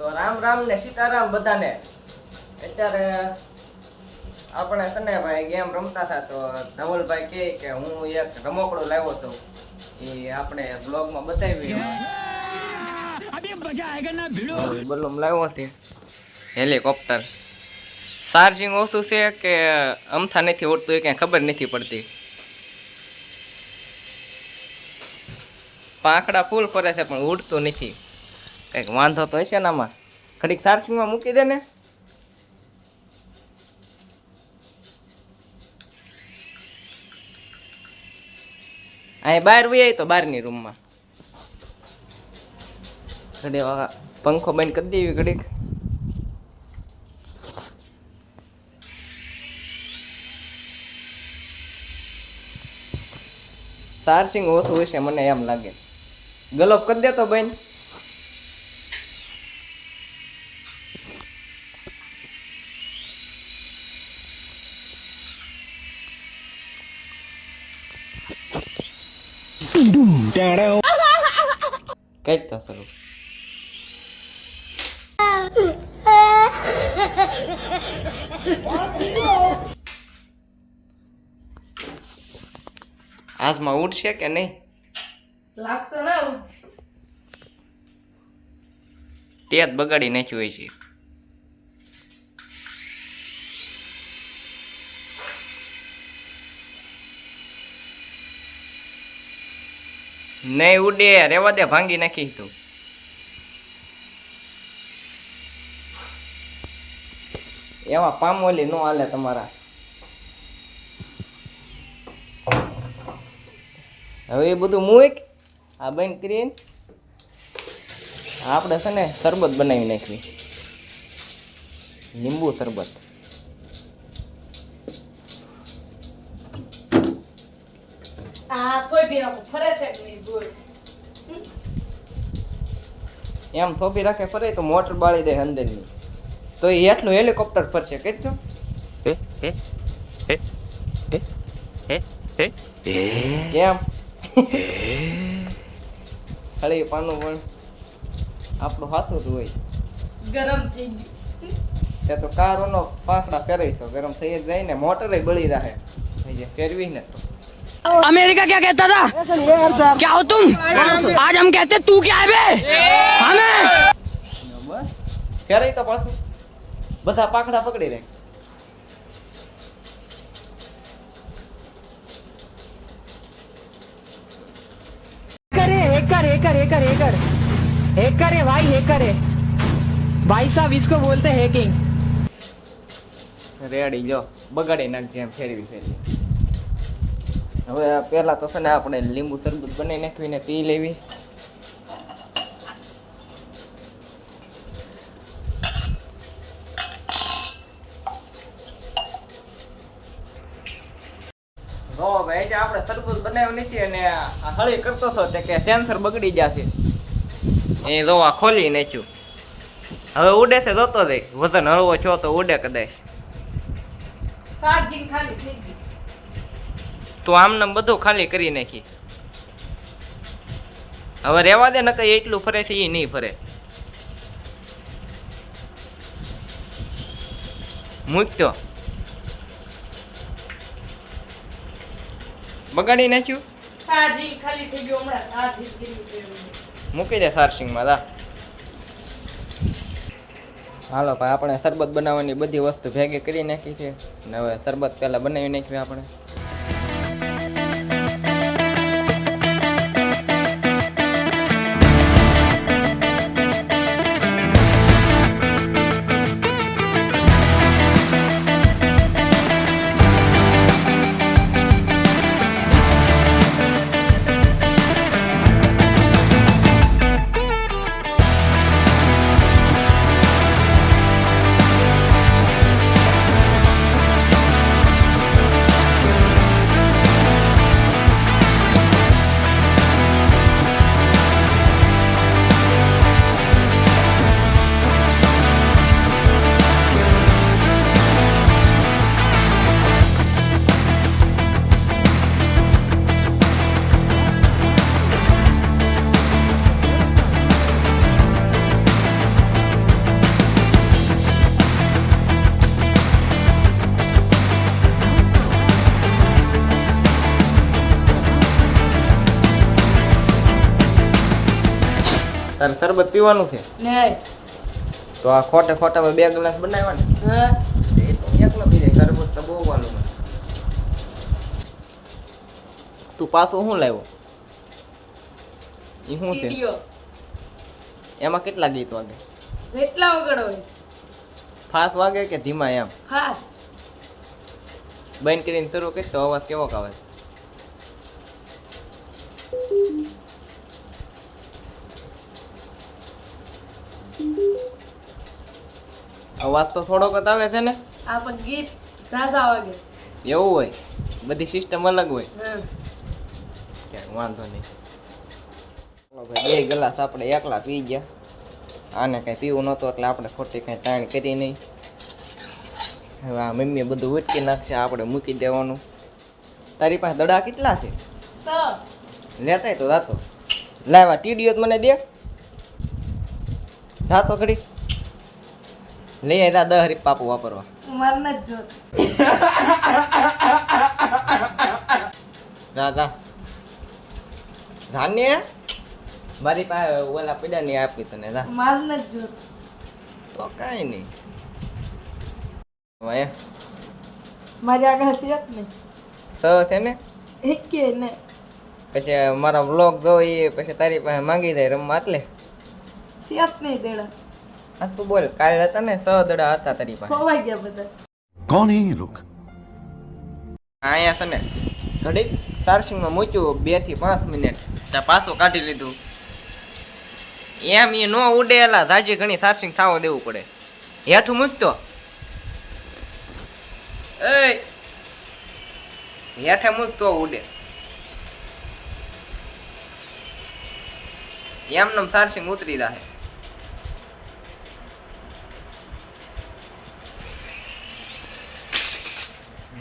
તો રામ રામ ને સીતારામ બધાને. અત્યારે આપણે તને ભાઈ ગેમ રમતા હતા તો ધવલભાઈ કહે કે હું એક રમકડું લાવ્યો છું, એ આપણે બ્લોગમાં બતાવી. બલૂમ લાવ્યો છે હેલિકોપ્ટર. ચાર્જિંગ ઓછું છે કે અમથા નથી ઉડતું એ ક્યાંય ખબર નથી પડતી. પાંખડા ફૂલ ફરે છે પણ ઉડતું નથી. કંઈક વાંધો તો હશે ને આમાં. ઘડીક ચાર્જિંગમાં મૂકી દે ને. અહીં બહાર વહી આવી તો બહારની રૂમમાં ઘડી પંખો બંધ કરી દેવી ઘડીક. ચાર્જિંગ ઓછું હશે મને એમ લાગે. ગલોપ કરી દે તો બેન. કઈ તો શરૂ. આજમાં ઉડશે કે નહીં લાગતો ના ઉડશે. તે જ બગાડી નાખ્યું હોય છે. નહીં ઉડે, રેવા દે, ભાંગી નાખી તું. એવા પામોલી નો હાલે તમારા. હવે એ બધું મૂક, આ બંધ કરીને આપણે છે ને શરબત બનાવી નાખવી, લીંબુ શરબત. આ થોઈ ભીરાકો ફરે છે કે નહીં જોયું. એમ થોપી રાખે ફરે તો મોટર બાળી દે અંદરની, તો એ એટલું હેલિકોપ્ટર ફરશે. કઈ તો કેમ ખળી પાનું પણ આપણું હાસું જ હોય. ગરમ થઈ ગયું. તે તો કારોનો પાંખડા ફેરવી તો ગરમ થઈ જ જાય ને, મોટર બળી રહે ફેરવી ને. તો अमेरिका क्या कहता था? क्या हो तुम? आज हम कहते तू क्या है बे? हमें બસ ફેરવી તો પાછું બધા પાંખડા પકડી રહે. Hacker hacker hacker hacker hacker है भाई, हैकर है भाई साहब, इसको बोलते हैं हैकिंग. રેડી જો બગાડી નાખજે એમ ફેરવી ફેરવી. હવે પહેલા તો છે ને આપણે લીંબુ શરબત બનાવી નાખવીને પી લેવી. જો ભાઈ જે આપણે શરબત બનાવ્યું નથી અને આ હળી કરતો હતો તે કે સેન્સર બગડી જશે. એ જો આ ખોલી નાખ્યું. હવે ઉડે છે, જોતો જાય. વજન હળવો છો તો ઉડે કદાચ. ચાર્જિંગ ખાલી થઈ ગઈ. તો આમને બધું ખાલી કરી નાખી. હવે રેવા દે, નકર એટલું ફરે છે એ નહીં ફરે. મૂકતો બગાડી નાખ્યું. ચાર્જિંગ ખાલી થઈ ગયું હમણાં. ચાર્જિંગ કર્યું. મૂકી દે ચાર્જિંગમાં. દા હાલો ભાઈ, આપણે શરબત બનાવવાની બધી વસ્તુ ભેગી કરી નાખી છે ને હવે શરબત પહેલાં બનાવી નાખવી આપણે. તારે શરબત પીવાનું છે નહીં. તો આ ખોટે ખોટામાં 2 ગ્લાસ બનાવ્યા ને હા એ તો એકલો પી જાય. શરબત તો બહુ વાલું મને. તું પાછું શું લાવ્યો? એ શું છે? ટીટીઓ એમાં કેટલા ગીત વાગે? જેટલા વગડ હોય ફાસ્ટ વાગે કે ધીમા એમ? ખાસ. બંધ કરીને શરૂ કરી તો અવાજ કેવો આવે? અવાજ તો થોડોક જ આવે છે ને? આ પણ ગીત ઝાઝા વાગે. એવું હોય? બધી સિસ્ટમ અલગ હોય? હા ક્યાંક વાંધો નહીં. ચાલો ભાઈ 2 ગ્લાસ આપણે એકલા પી ગયા. આને કાંઈ પીવું નહોતું એટલે આપણે ખોટી કાંઈ તાણ કરી નહીં. હવે આ મમ્મીએ બધું ઉટકી નાખશે, આપણે મૂકી દેવાનું. તારી પાસે દડા કેટલા છે? સ લેતાય તો જાતો. લાવ્યા ટીડીઓ મને દે. જાતો ઘડી લઈ આવ્યા 10 રીપ પાપુ વાપરવા. માર ન જોત. જા ધાન્ય મારી પાસે ઓલા પીડા ની આપી તને. જા માર ન જોત. તો કાંઈ નહીં. હવે મારી આગળ છે જ નહીં. સ છે ને એકે ને પછી મારા વ્લોગ જોઈ પછી તારી પાસે માંગી જાય રમવા એટલે સિયાત નહીં દેડા. આ શું બોલ? કાલે હતા ને 6 દડા હતા તારી પાસે. ખોવાઈ ગયા બધા. कौन है ये लोग? અહીંયા છે ને ઘડીક ચાર્જિંગમાં મૂક્યું 2 થી 5 મિનિટ ત્યાં પાછું કાઢી લીધું. એમ એ નો ઉડેલા જાજી ઘણી ચાર્જિંગ થવા દેવું પડે. હેઠું મૂકતો એ હેઠે મૂકતો ઉડે. એમનેમ ચાર્જિંગ ઉતરી જાય.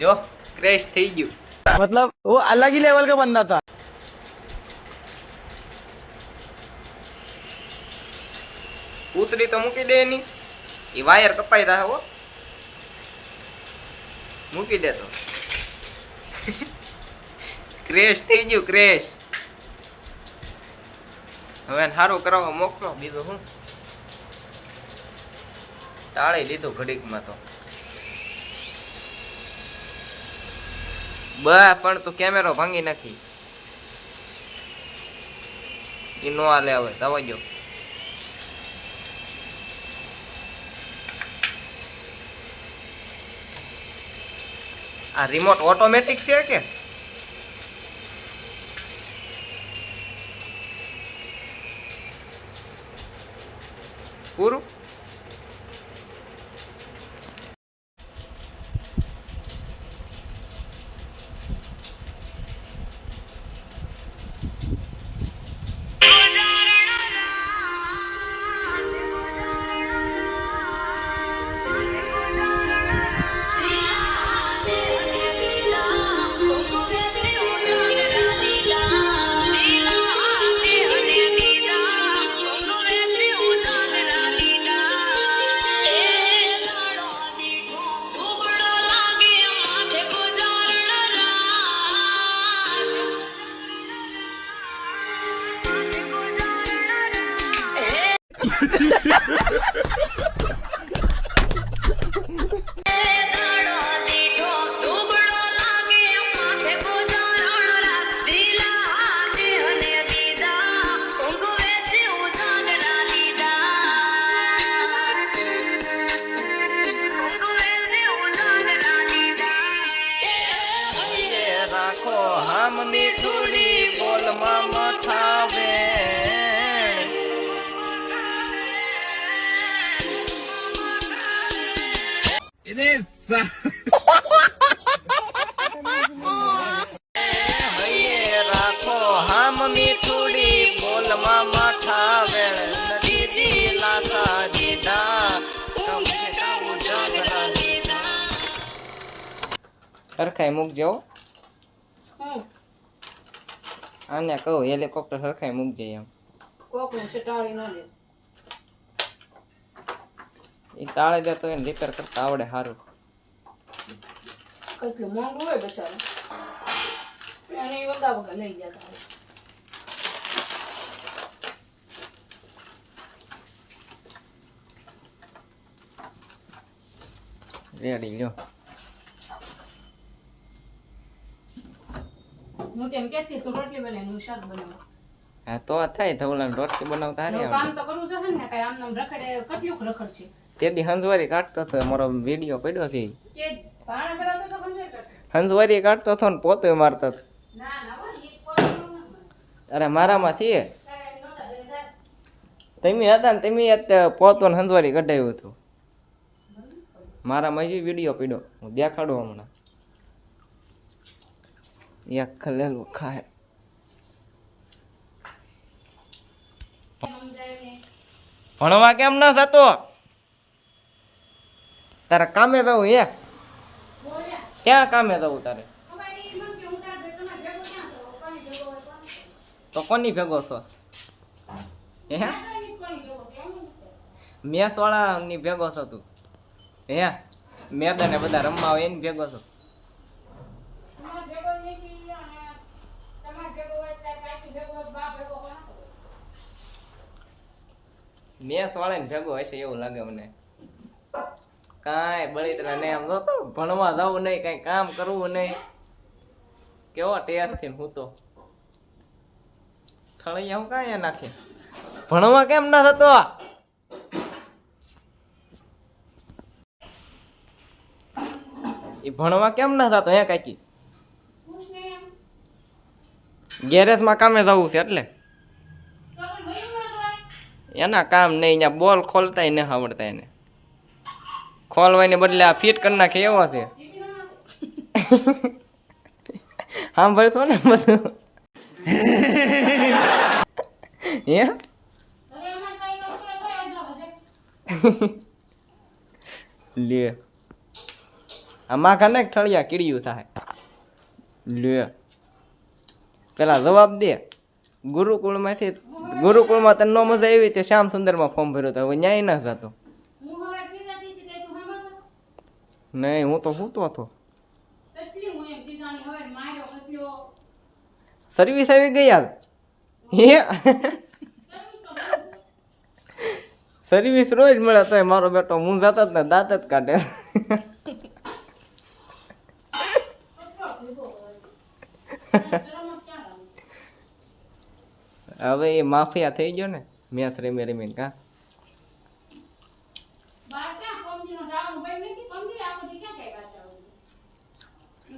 જો ક્રેશ થઈ ગયું. मतलब वो अलग ही लेवल का बंदा था. પૂછડી તો મૂકી દે ની. એ વાયર કપાઈ જાય હો. મૂકી દે તો. ક્રેશ થઈ ગયું ક્રેશ. હવે એને સારું કરાવવા મોકલો. બીજું શું? ટાળી લીધું ઘડીકમાં તો. બા પણ તું કેમેરો ભાંગી નાખી. ઈ નો આલે હવે જવા દો. આ રિમોટ ઓટોમેટિક છે કે પૂરું? રાખો હામની થોડી બોલમાં મથાવે. રાખો હામની થોડી બોલમાં મથાવે. નથી દિલાસા દીધા સરખાઈ મૂકજો. આને કહું હેલિકોપ્ટર સરખાઈ મૂકજે એમ. કોકનું ચટાળી ન દે. એ તાળે દે તો એને રિપેર કરતા આવડે સારું. કેટલું મોંઘું હોય બચારો. એને વગા વગા લઈ ગયા તા. રેડી લ્યો. હું તેમ કહેતી તું રોટલી બનાવીને હું શાક બનાવું. હા તો થાય ધવલાને રોટલી બનાવતા હારી એવું કામ આવડે. તો કરવું જોઈએ ને કઈ આમ નામ રખડે કેટલું રખડ છે તેથી હંસવારી કાઢતો હતો મારો વિડીયો પડ્યો છે કે ભાણા ચડાવતો તો પણ નહીં કરતો. હંસવારી કાઢતો હતો ને પોતે મારતો હતો. ના ના હો, ઈ પોતાનું ના મળે. અરે મારામાં છે તારે નહોતા દેતા. તમે હતા ને તમે પોતો ને હંસવારી કઢાવ્યું હતું મારામાં જે વિડીયો પડ્યો હું દેખાડું હમણાં એક ખલેલું ખાય સમજાય ને. ભણવા કેમ ન થતો તારે કામે જવું એક બોલ્યા. ક્યાં કામે જવું તારે અમારી ઈ મન કે હું તાર બેટોના ભેગો ક્યાં થયો? કોની ભેગો હોય કોણ? તો કોની ભેગો છો હે કોની ભેગો કેમ નહીં? મેસ વાળા ની ભેગો છો તું હે મેદાને બધા રમવા આવે એની ભેગો છો તમારા ભેગો નહીં અને તમારા ભેગો હોય તાર કાકી ભેગો હોય બા ભેગો કોણ? મેસ વાળા ને ભેગો હશે એવું લાગે મને કાંઈ બળીતરા નહીં આમ જોતો ભણવા જવું નહીં કઈ કામ કરવું નહીં કેવો ટેસ્ટ થી હું તો થળિયા હું કાંઈ નાખે ભણવા કેમ ન થતો એ ભણવા કેમ ન થતો હે કાકી પૂછ ને એમ. ગેરેજ માં કામે જવું છે એટલે તો પણ ભયું ના હોય. એના કામ નહીં અહીંયા બોલ ખોલતાય ન આવડતા એને ખોલવાને બદલે આ ફિટ કરી નાખે એવો છે બીબી ના નાખે. સાંભળશો ને બધું હે અરે અમાર કાઈ નોકરો તો આવડા વધે. લે આમાં કને ઠળિયા કીડ્યું થાય લે પેલા જવાબ દે ગુરુકુળમાં તને નો મજા આવી તે શ્યામ સુંદરમાં ફોર્મ ભર્યું તો હવે ન્યાય ન જતો હું હવે પીઝાતી હતી તે તું સાંભળતો? નહીં હું તો સૂતો હતો કેટલી હું એક પીઝાની હવે માર્યો કેટલો. સર્વિસ આવી ગઈ યાર હે સર્વિસ રોજ મળે તોય મારો બેટો હું જતો જ ને દાંત જ કાઢે હવે એ માફિયા થઈ ગયો ને મેચ રમી રમીને કા બાર ક્યાં પમજીનો જવાનું બંધ નથી. પમજી આખો દી ક્યાં કઈ વાત ચાલુ?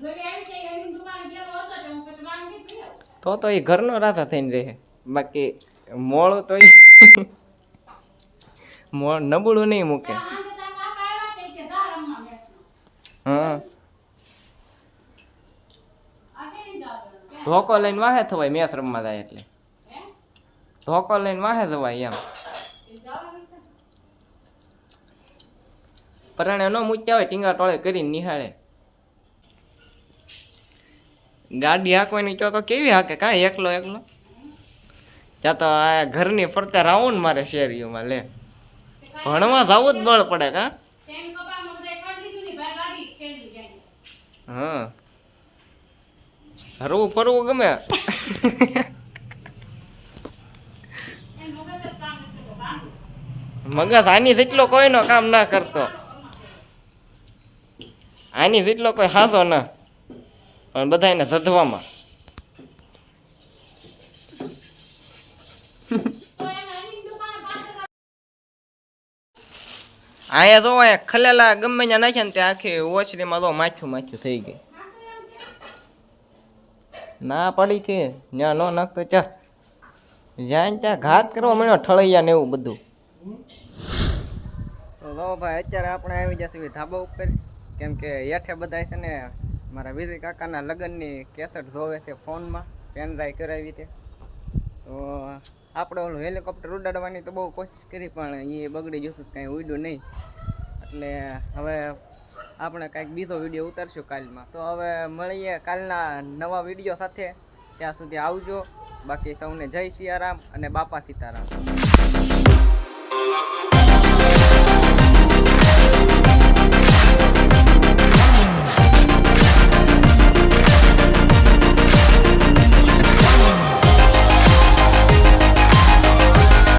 ઘરે આવી તે એની દુકાને ગયેલો હતો તો હું પછી બહાર નીકળી આવ્યો. તો એ ઘરનો રાજા થઈને રહે બાકી મોળું તો એ મોળ નબળું નહીં મૂકે ત્યાં સાંજે તારા કાકા આવ્યા તે કે જા રમવા મેચમાં. હા આ કેમ જવાનું? ક્યાં? ધોકો લઈને વાહે થવાય મેચ રમવા જાય એટલે હે? ધોકો લઈને વાહે જવાય એમ એ જવાનું છે? પરાણે ન મૂક્યા હોય ટીંગા ટોળે કરીને નિહાળે ગાડી હાંકવાની ચો તો કેવી હાકે કાંઈ એકલો એકલો ત્યાં તો આ ઘરની ફરતે રાઉન્ડ મારે શેરીઓમાં લે ભણવા જવું જ બળ પડે કા તેની કપાળમાં બધાય કાઢી લીધું ને ભાઈ ગાડી ખેલી જાય. હા હરવું ફરવું ગમે એનું મગજ જ કામ નથી કરતું. બાંધું. મગજ આની જેટલો કોઈનો કામ ના કરતો આની જેટલો કોઈ હાસો ના પણ બધા એને સધવામાં તો એની દુકાને પાછળ અહીંયા તો અહીંયા ખલેલા ગમે ત્યાં નાખ્યા ને ત્યાં આખી ઓછરીમાં તો માથું માથું થઈ ગઈ ના પડી છે ત્યાં ન નાખતો ચા જ્યાં ત્યાં ઘાત કરવા મળ્યો ઠળૈયા ને એવું બધું તો જો ભાઈ અત્યારે આપણે આવી જશે ધાબા ઉપર કેમ કે હેઠે બધા છે ને મારા વિજય કાકાના લગ્નની કેસેટ જોવે છે ફોનમાં પેન ડ્રાઈવ કરાવી તે તો આપણે ઓલું હેલિકોપ્ટર ઉડાડવાની તો બહુ કોશિશ કરી પણ એ બગડી જશું કાંઈ ઉડ્યું નહીં એટલે હવે આપણે કાંઈક બીજો વિડીયો ઉતારશું કાલમાં તો હવે મળીએ કાલના નવા વિડીયો સાથે ત્યાં સુધી આવજો બાકી સૌને જય સિયારામ અને બાપા સીતારામ